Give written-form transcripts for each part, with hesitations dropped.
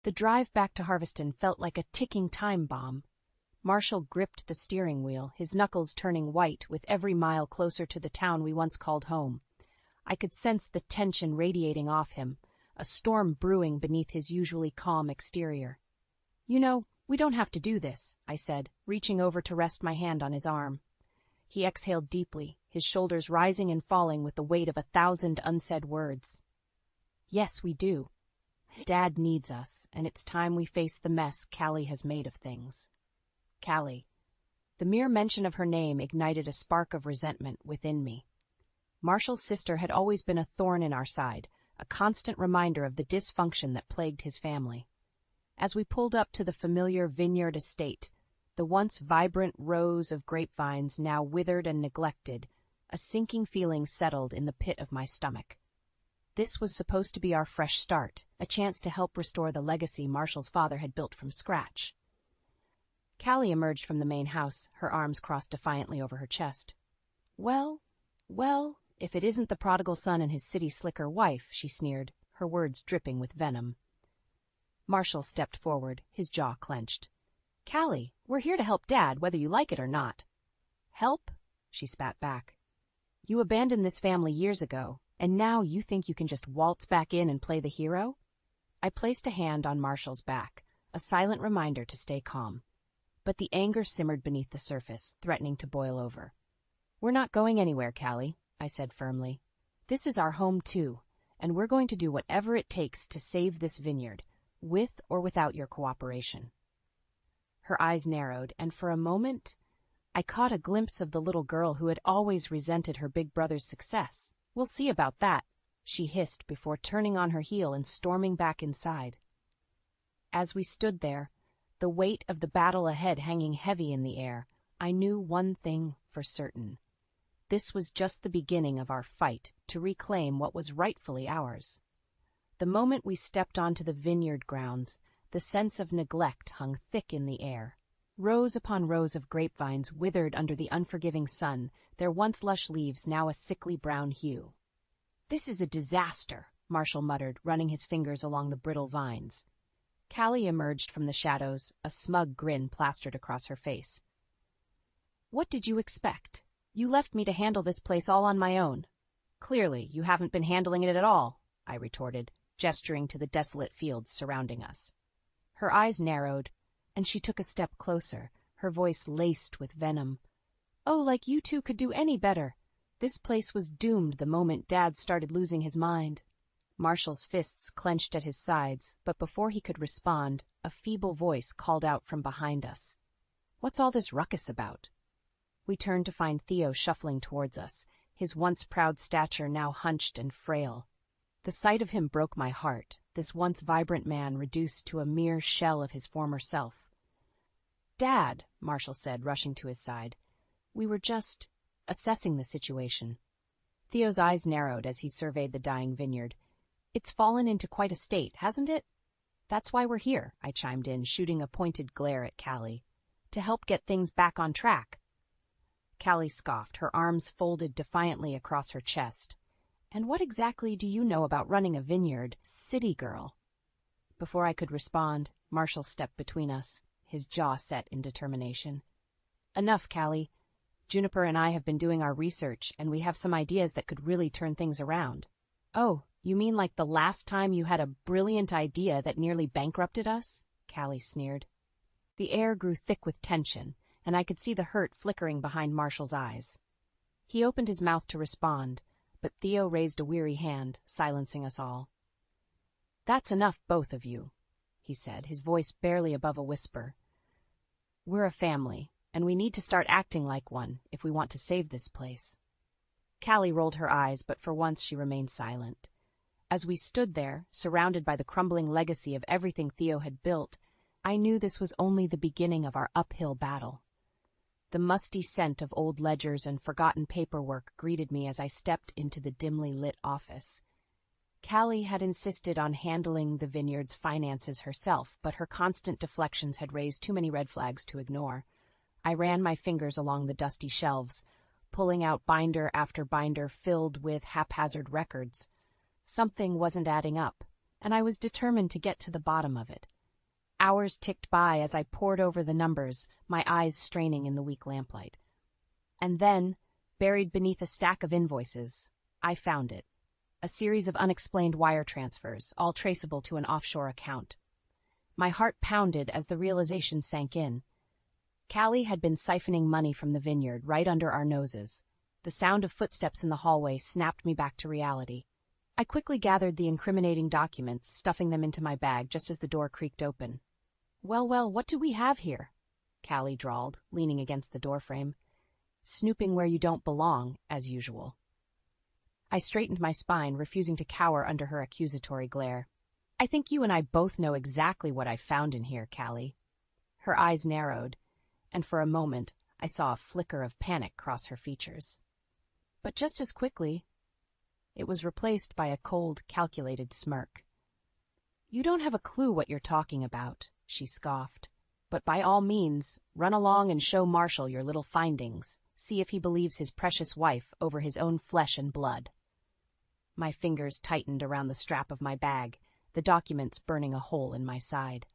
The drive back to Harveston felt like a ticking time bomb. Marshall gripped the steering wheel, his knuckles turning white with every mile closer to the town we once called home. I could sense the tension radiating off him, a storm brewing beneath his usually calm exterior. "You know, we don't have to do this," I said, reaching over to rest my hand on his arm. He exhaled deeply, his shoulders rising and falling with the weight of 1,000 unsaid words. "Yes, we do. Dad needs us, and it's time we face the mess Callie has made of things." Callie. The mere mention of her name ignited a spark of resentment within me. Marshall's sister had always been a thorn in our side, a constant reminder of the dysfunction that plagued his family. As we pulled up to the familiar vineyard estate, the once vibrant rows of grapevines now withered and neglected, a sinking feeling settled in the pit of my stomach. This was supposed to be our fresh start, a chance to help restore the legacy Marshall's father had built from scratch. Callie emerged from the main house, her arms crossed defiantly over her chest. Well, if it isn't the prodigal son and his city slicker wife," she sneered, her words dripping with venom. Marshall stepped forward, his jaw clenched. "Callie, we're here to help Dad, whether you like it or not." "Help?" she spat back. "You abandoned this family years ago, and now you think you can just waltz back in and play the hero?" I placed a hand on Marshall's back, a silent reminder to stay calm. But the anger simmered beneath the surface, threatening to boil over. "We're not going anywhere, Callie," I said firmly. "This is our home too, and we're going to do whatever it takes to save this vineyard, with or without your cooperation." Her eyes narrowed, and for a moment, I caught a glimpse of the little girl who had always resented her big brother's success. "We'll see about that," she hissed before turning on her heel and storming back inside. As we stood there, the weight of the battle ahead hanging heavy in the air, I knew one thing for certain. This was just the beginning of our fight to reclaim what was rightfully ours. The moment we stepped onto the vineyard grounds, the sense of neglect hung thick in the air. Rows upon rows of grapevines withered under the unforgiving sun, their once lush leaves now a sickly brown hue. "This is a disaster," Marshall muttered, running his fingers along the brittle vines. Callie emerged from the shadows, a smug grin plastered across her face. "What did you expect? You left me to handle this place all on my own." "Clearly, you haven't been handling it at all," I retorted, gesturing to the desolate fields surrounding us. Her eyes narrowed, and she took a step closer, her voice laced with venom. "Oh, like you two could do any better. This place was doomed the moment Dad started losing his mind." Marshall's fists clenched at his sides, but before he could respond, a feeble voice called out from behind us. "What's all this ruckus about?" We turned to find Theo shuffling towards us, his once proud stature now hunched and frail. The sight of him broke my heart, this once vibrant man reduced to a mere shell of his former self. "Dad," Marshall said, rushing to his side. "We were just assessing the situation." Theo's eyes narrowed as he surveyed the dying vineyard. "It's fallen into quite a state, hasn't it?" "That's why we're here," I chimed in, shooting a pointed glare at Callie. "To help get things back on track." Callie scoffed, her arms folded defiantly across her chest. "And what exactly do you know about running a vineyard, city girl?" Before I could respond, Marshall stepped between us, his jaw set in determination. "Enough, Callie. Juniper and I have been doing our research, and we have some ideas that could really turn things around." "Oh, you mean like the last time you had a brilliant idea that nearly bankrupted us?" Callie sneered. The air grew thick with tension, and I could see the hurt flickering behind Marshall's eyes. He opened his mouth to respond, but Theo raised a weary hand, silencing us all. "That's enough, both of you," he said, his voice barely above a whisper. "We're a family, and we need to start acting like one if we want to save this place." Callie rolled her eyes, but for once she remained silent. As we stood there, surrounded by the crumbling legacy of everything Theo had built, I knew this was only the beginning of our uphill battle. The musty scent of old ledgers and forgotten paperwork greeted me as I stepped into the dimly lit office. Callie had insisted on handling the vineyard's finances herself, but her constant deflections had raised too many red flags to ignore. I ran my fingers along the dusty shelves, pulling out binder after binder filled with haphazard records. Something wasn't adding up, and I was determined to get to the bottom of it. Hours ticked by as I pored over the numbers, my eyes straining in the weak lamplight. And then, buried beneath a stack of invoices, I found it. A series of unexplained wire transfers, all traceable to an offshore account. My heart pounded as the realization sank in. Callie had been siphoning money from the vineyard right under our noses. The sound of footsteps in the hallway snapped me back to reality. I quickly gathered the incriminating documents, stuffing them into my bag just as the door creaked open. Well, what do we have here? Callie drawled, leaning against the doorframe. Snooping where you don't belong, as usual. I straightened my spine, refusing to cower under her accusatory glare. I think you and I both know exactly what I found in here, Callie. Her eyes narrowed, and for a moment I saw a flicker of panic cross her features. But just as quickly, it was replaced by a cold, calculated smirk. You don't have a clue what you're talking about, she scoffed. But by all means, run along and show Marshall your little findings. See if he believes his precious wife over his own flesh and blood. My fingers tightened around the strap of my bag, the documents burning a hole in my side.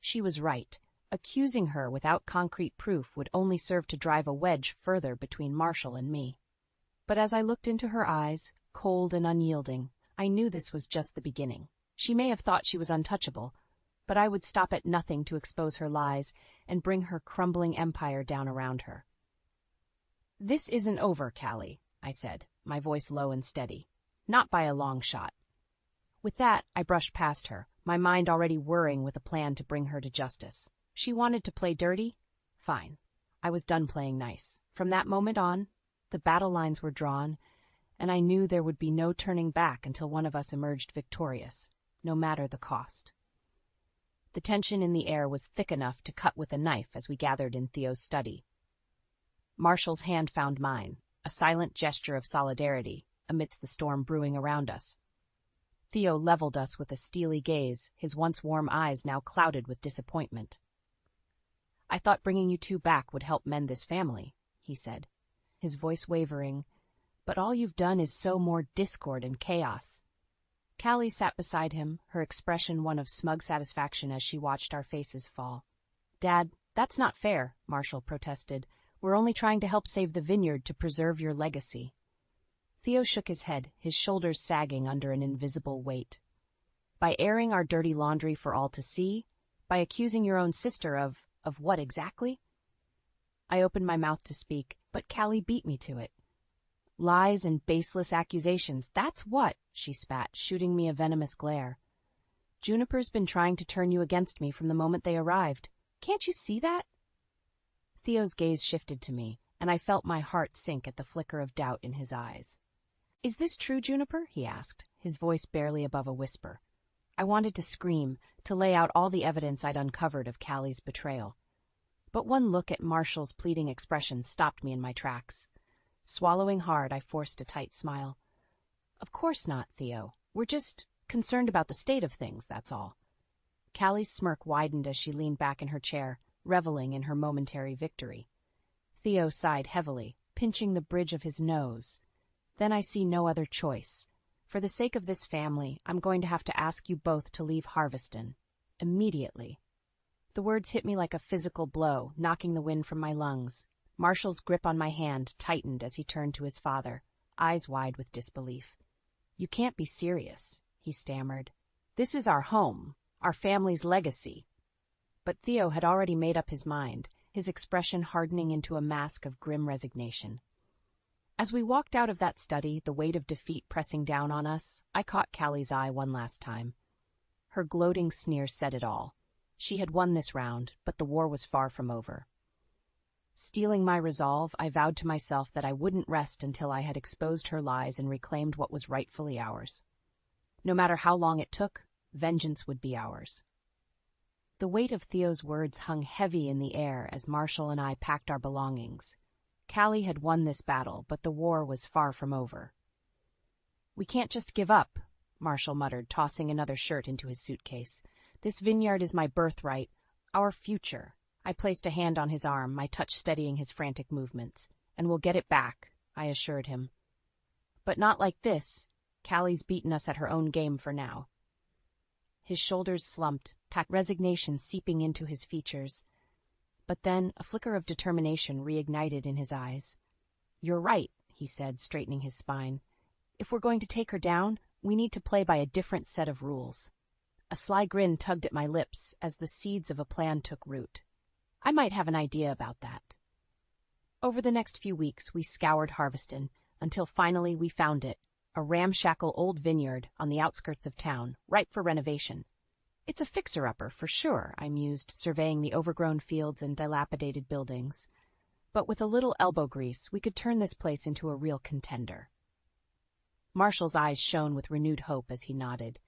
She was right. Accusing her without concrete proof would only serve to drive a wedge further between Marshall and me. But as I looked into her eyes, cold and unyielding, I knew this was just the beginning. She may have thought she was untouchable, but I would stop at nothing to expose her lies and bring her crumbling empire down around her. This isn't over, Callie, I said, my voice low and steady. Not by a long shot. With that, I brushed past her, my mind already whirring with a plan to bring her to justice. She wanted to play dirty? Fine. I was done playing nice. From that moment on, the battle lines were drawn, and I knew there would be no turning back until one of us emerged victorious, no matter the cost. The tension in the air was thick enough to cut with a knife as we gathered in Theo's study. Marshall's hand found mine, a silent gesture of solidarity amidst the storm brewing around us. Theo leveled us with a steely gaze, his once warm eyes now clouded with disappointment. I thought bringing you two back would help mend this family, he said, his voice wavering, but all you've done is sow more discord and chaos. Callie sat beside him, her expression one of smug satisfaction as she watched our faces fall. Dad, that's not fair, Marshall protested. We're only trying to help save the vineyard to preserve your legacy. Theo shook his head, his shoulders sagging under an invisible weight. By airing our dirty laundry for all to see? By accusing your own sister of what exactly? I opened my mouth to speak, but Callie beat me to it. Lies and baseless accusations, that's what, she spat, shooting me a venomous glare. Juniper's been trying to turn you against me from the moment they arrived. Can't you see that? Theo's gaze shifted to me, and I felt my heart sink at the flicker of doubt in his eyes. Is this true, Juniper? He asked, his voice barely above a whisper. I wanted to scream, to lay out all the evidence I'd uncovered of Callie's betrayal. But one look at Marshall's pleading expression stopped me in my tracks. Swallowing hard, I forced a tight smile. Of course not, Theo. We're just concerned about the state of things, that's all. Callie's smirk widened as she leaned back in her chair, reveling in her momentary victory. Theo sighed heavily, pinching the bridge of his nose. Then I see no other choice. For the sake of this family, I'm going to have to ask you both to leave Harveston. Immediately. The words hit me like a physical blow, knocking the wind from my lungs. Marshall's grip on my hand tightened as he turned to his father, eyes wide with disbelief. You can't be serious, he stammered. This is our home, our family's legacy. But Theo had already made up his mind, his expression hardening into a mask of grim resignation. As we walked out of that study, the weight of defeat pressing down on us, I caught Callie's eye one last time. Her gloating sneer said it all. She had won this round, but the war was far from over. Steeling my resolve, I vowed to myself that I wouldn't rest until I had exposed her lies and reclaimed what was rightfully ours. No matter how long it took, vengeance would be ours. The weight of Theo's words hung heavy in the air as Marshall and I packed our belongings. Callie had won this battle, but the war was far from over. We can't just give up, Marshall muttered, tossing another shirt into his suitcase. This vineyard is my birthright, our future. I placed a hand on his arm, my touch steadying his frantic movements. And we'll get it back, I assured him. But not like this. Callie's beaten us at her own game for now. His shoulders slumped, resignation seeping into his features. But then a flicker of determination reignited in his eyes. "You're right," he said, straightening his spine. "If we're going to take her down, we need to play by a different set of rules." A sly grin tugged at my lips as the seeds of a plan took root. I might have an idea about that. Over the next few weeks, we scoured Harveston, until finally we found it, a ramshackle old vineyard on the outskirts of town, ripe for renovation. "It's a fixer-upper, for sure," I mused, surveying the overgrown fields and dilapidated buildings. "But with a little elbow grease, we could turn this place into a real contender." Marshall's eyes shone with renewed hope as he nodded.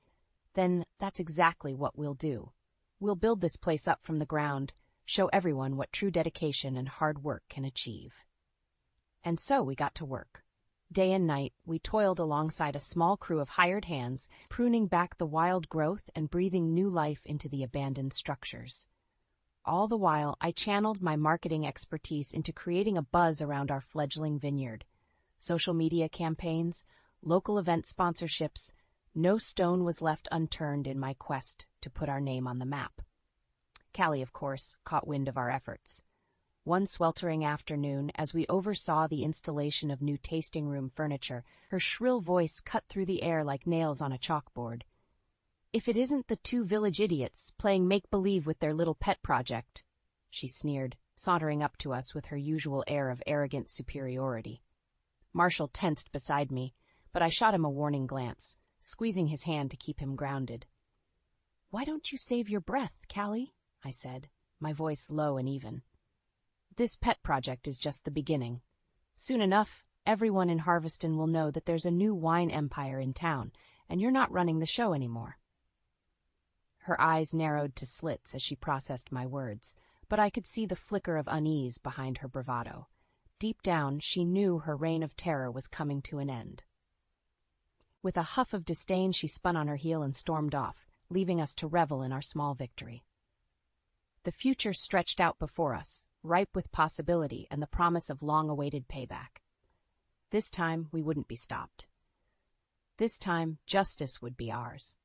"Then that's exactly what we'll do. We'll build this place up from the ground, show everyone what true dedication and hard work can achieve." And so we got to work. Day and night, we toiled alongside a small crew of hired hands, pruning back the wild growth and breathing new life into the abandoned structures. All the while, I channeled my marketing expertise into creating a buzz around our fledgling vineyard. Social media campaigns, local event sponsorships, no stone was left unturned in my quest to put our name on the map. Callie, of course, caught wind of our efforts. One sweltering afternoon, as we oversaw the installation of new tasting room furniture, her shrill voice cut through the air like nails on a chalkboard. "If it isn't the two village idiots playing make-believe with their little pet project," she sneered, sauntering up to us with her usual air of arrogant superiority. Marshall tensed beside me, but I shot him a warning glance, squeezing his hand to keep him grounded. "Why don't you save your breath, Callie?" I said, my voice low and even. "This pet project is just the beginning. Soon enough, everyone in Harveston will know that there's a new wine empire in town, and you're not running the show anymore." Her eyes narrowed to slits as she processed my words, but I could see the flicker of unease behind her bravado. Deep down, she knew her reign of terror was coming to an end. With a huff of disdain, she spun on her heel and stormed off, leaving us to revel in our small victory. The future stretched out before us, ripe with possibility and the promise of long-awaited payback. This time, we wouldn't be stopped. This time, justice would be ours.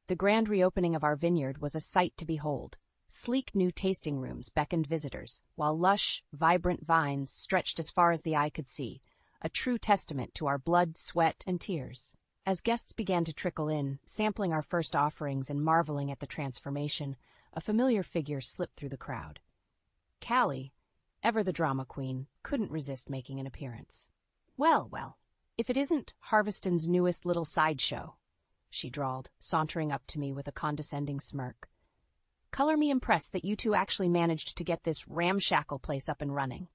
The grand reopening of our vineyard was a sight to behold. Sleek new tasting rooms beckoned visitors, while lush, vibrant vines stretched as far as the eye could see, a true testament to our blood, sweat, and tears. As guests began to trickle in, sampling our first offerings and marveling at the transformation, a familiar figure slipped through the crowd. Callie, ever the drama queen, couldn't resist making an appearance. Well, if it isn't Harveston's newest little sideshow," she drawled, sauntering up to me with a condescending smirk. "Color me impressed that you two actually managed to get this ramshackle place up and running."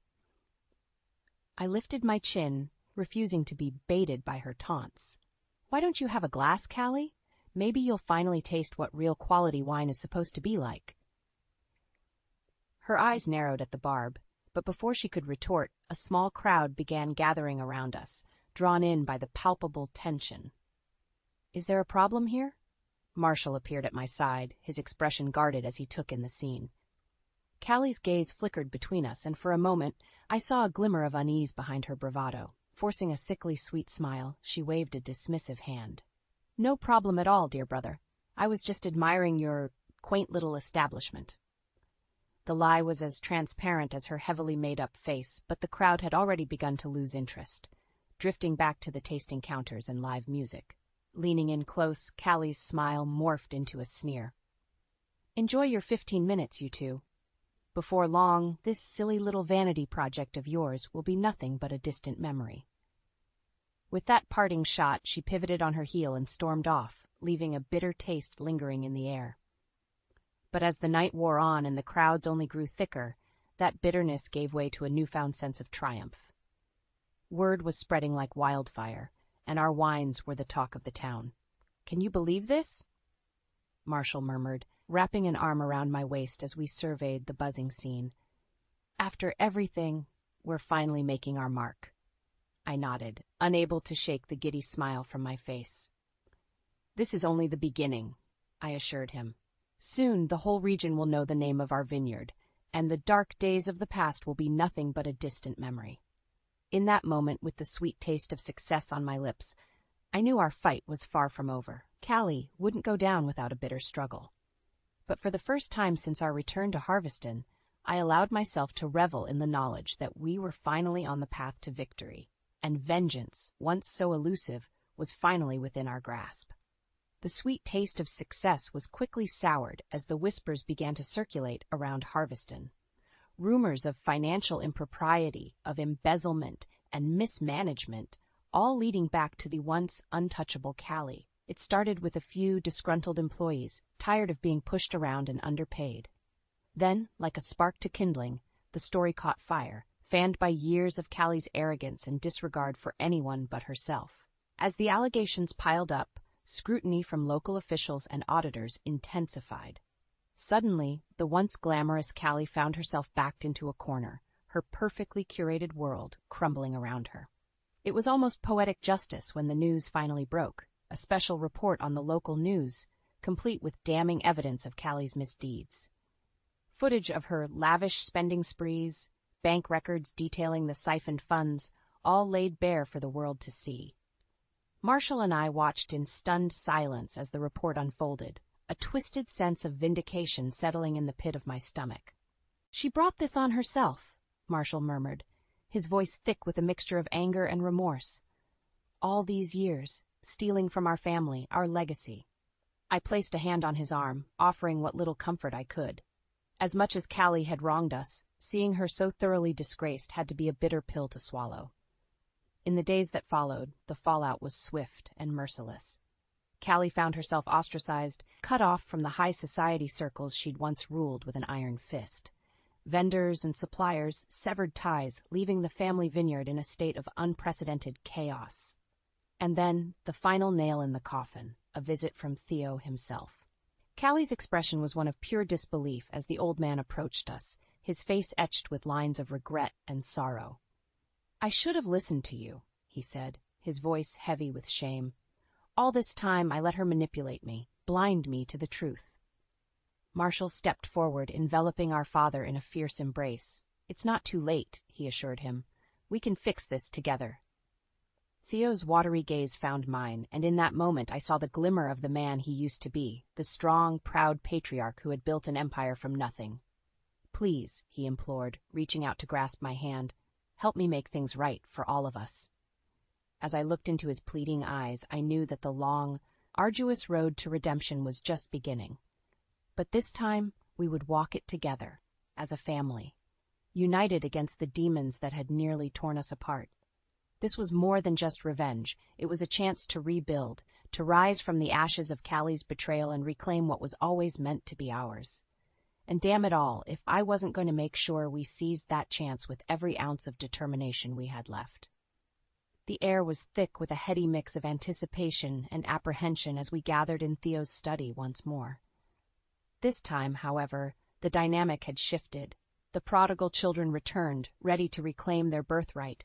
I lifted my chin, refusing to be baited by her taunts. "Why don't you have a glass, Callie? Maybe you'll finally taste what real quality wine is supposed to be like." Her eyes narrowed at the barb, but before she could retort, a small crowd began gathering around us, drawn in by the palpable tension. "Is there a problem here?" Marshall appeared at my side, his expression guarded as he took in the scene. Callie's gaze flickered between us, and for a moment I saw a glimmer of unease behind her bravado. Forcing a sickly sweet smile, she waved a dismissive hand. "No problem at all, dear brother. I was just admiring your quaint little establishment." The lie was as transparent as her heavily made-up face, but the crowd had already begun to lose interest, drifting back to the tasting counters and live music. Leaning in close, Callie's smile morphed into a sneer. "Enjoy your 15 minutes, you two. Before long, this silly little vanity project of yours will be nothing but a distant memory." With that parting shot, she pivoted on her heel and stormed off, leaving a bitter taste lingering in the air. But as the night wore on and the crowds only grew thicker, that bitterness gave way to a newfound sense of triumph. Word was spreading like wildfire, and our wines were the talk of the town. "Can you believe this?" Marshall murmured, wrapping an arm around my waist as we surveyed the buzzing scene. "After everything, we're finally making our mark." I nodded, unable to shake the giddy smile from my face. "This is only the beginning," I assured him. "Soon the whole region will know the name of our vineyard, and the dark days of the past will be nothing but a distant memory." In that moment, with the sweet taste of success on my lips, I knew our fight was far from over, Callie wouldn't go down without a bitter struggle. But for the first time since our return to Harveston, I allowed myself to revel in the knowledge that we were finally on the path to victory, and vengeance, once so elusive, was finally within our grasp. The sweet taste of success was quickly soured as the whispers began to circulate around Harveston. Rumors of financial impropriety, of embezzlement, and mismanagement, all leading back to the once untouchable Callie. It started with a few disgruntled employees, tired of being pushed around and underpaid. Then, like a spark to kindling, the story caught fire, fanned by years of Callie's arrogance and disregard for anyone but herself. As the allegations piled up, scrutiny from local officials and auditors intensified. Suddenly, the once glamorous Callie found herself backed into a corner, her perfectly curated world crumbling around her. It was almost poetic justice when the news finally broke, a special report on the local news, complete with damning evidence of Callie's misdeeds. Footage of her lavish spending sprees, bank records detailing the siphoned funds, all laid bare for the world to see. Marshall and I watched in stunned silence as the report unfolded, a twisted sense of vindication settling in the pit of my stomach. "She brought this on herself," Marshall murmured, his voice thick with a mixture of anger and remorse. "All these years, stealing from our family, our legacy." I placed a hand on his arm, offering what little comfort I could. As much as Callie had wronged us, seeing her so thoroughly disgraced had to be a bitter pill to swallow. In the days that followed, the fallout was swift and merciless. Callie found herself ostracized, cut off from the high society circles she'd once ruled with an iron fist. Vendors and suppliers severed ties, leaving the family vineyard in a state of unprecedented chaos. And then, the final nail in the coffin, a visit from Theo himself. Callie's expression was one of pure disbelief as the old man approached us, his face etched with lines of regret and sorrow. "I should have listened to you," he said, his voice heavy with shame. "All this time I let her manipulate me, blind me to the truth." Marshall stepped forward, enveloping our father in a fierce embrace. "It's not too late," he assured him. "We can fix this together." Theo's watery gaze found mine, and in that moment I saw the glimmer of the man he used to be, the strong, proud patriarch who had built an empire from nothing. "Please," he implored, reaching out to grasp my hand, "help me make things right for all of us." As I looked into his pleading eyes, I knew that the long, arduous road to redemption was just beginning. But this time, we would walk it together, as a family, united against the demons that had nearly torn us apart. This was more than just revenge. It was a chance to rebuild, to rise from the ashes of Callie's betrayal and reclaim what was always meant to be ours. And damn it all, if I wasn't going to make sure we seized that chance with every ounce of determination we had left. The air was thick with a heady mix of anticipation and apprehension as we gathered in Theo's study once more. This time, however, the dynamic had shifted. The prodigal children returned, ready to reclaim their birthright.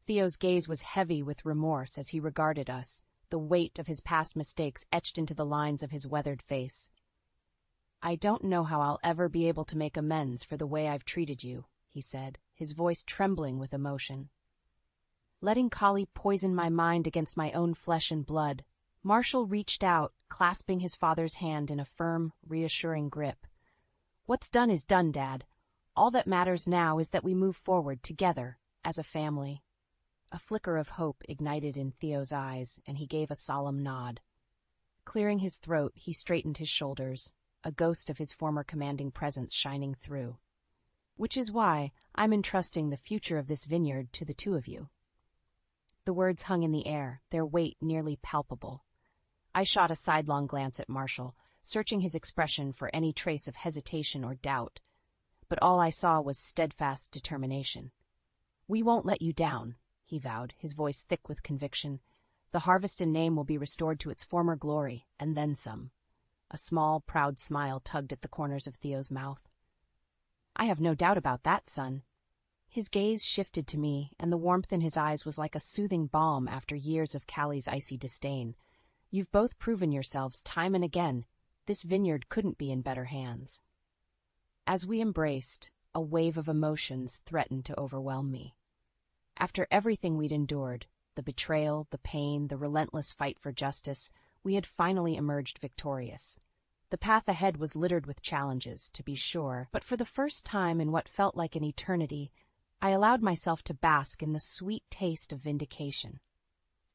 Theo's gaze was heavy with remorse as he regarded us, the weight of his past mistakes etched into the lines of his weathered face. "I don't know how I'll ever be able to make amends for the way I've treated you," he said, his voice trembling with emotion. Letting Callie poison my mind against my own flesh and blood, Marshall reached out, clasping his father's hand in a firm, reassuring grip. "What's done is done, Dad. All that matters now is that we move forward together, as a family." A flicker of hope ignited in Theo's eyes, and he gave a solemn nod. Clearing his throat, he straightened his shoulders, a ghost of his former commanding presence shining through. "Which is why I'm entrusting the future of this vineyard to the two of you." The words hung in the air, their weight nearly palpable. I shot a sidelong glance at Marshall, searching his expression for any trace of hesitation or doubt, but all I saw was steadfast determination. "We won't let you down," he vowed, his voice thick with conviction. "The Harveston name will be restored to its former glory, and then some." A small, proud smile tugged at the corners of Theo's mouth. "I have no doubt about that, son." His gaze shifted to me, and the warmth in his eyes was like a soothing balm after years of Callie's icy disdain. "You've both proven yourselves time and again. This vineyard couldn't be in better hands." As we embraced, a wave of emotions threatened to overwhelm me. After everything we'd endured, the betrayal, the pain, the relentless fight for justice, We had finally emerged victorious. The path ahead was littered with challenges, to be sure, but for the first time in what felt like an eternity, I allowed myself to bask in the sweet taste of vindication.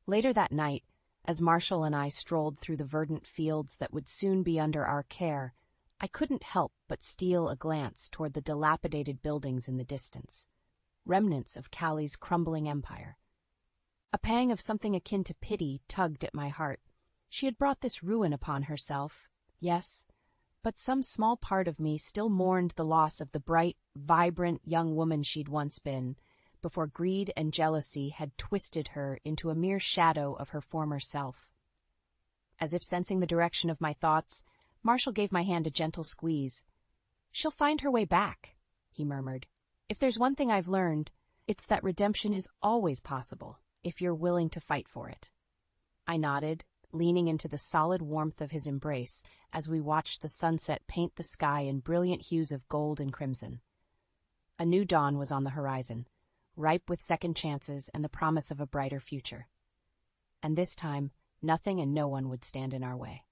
Later that night, as Marshall and I strolled through the verdant fields that would soon be under our care, I couldn't help but steal a glance toward the dilapidated buildings in the distance, remnants of Callie's crumbling empire. A pang of something akin to pity tugged at my heart. She had brought this ruin upon herself, yes, but some small part of me still mourned the loss of the bright, vibrant young woman she'd once been, before greed and jealousy had twisted her into a mere shadow of her former self. As if sensing the direction of my thoughts, Marshall gave my hand a gentle squeeze. "She'll find her way back," he murmured. "If there's one thing I've learned, it's that redemption is always possible, if you're willing to fight for it." I nodded, leaning into the solid warmth of his embrace as we watched the sunset paint the sky in brilliant hues of gold and crimson. A new dawn was on the horizon, ripe with second chances and the promise of a brighter future. And this time, nothing and no one would stand in our way.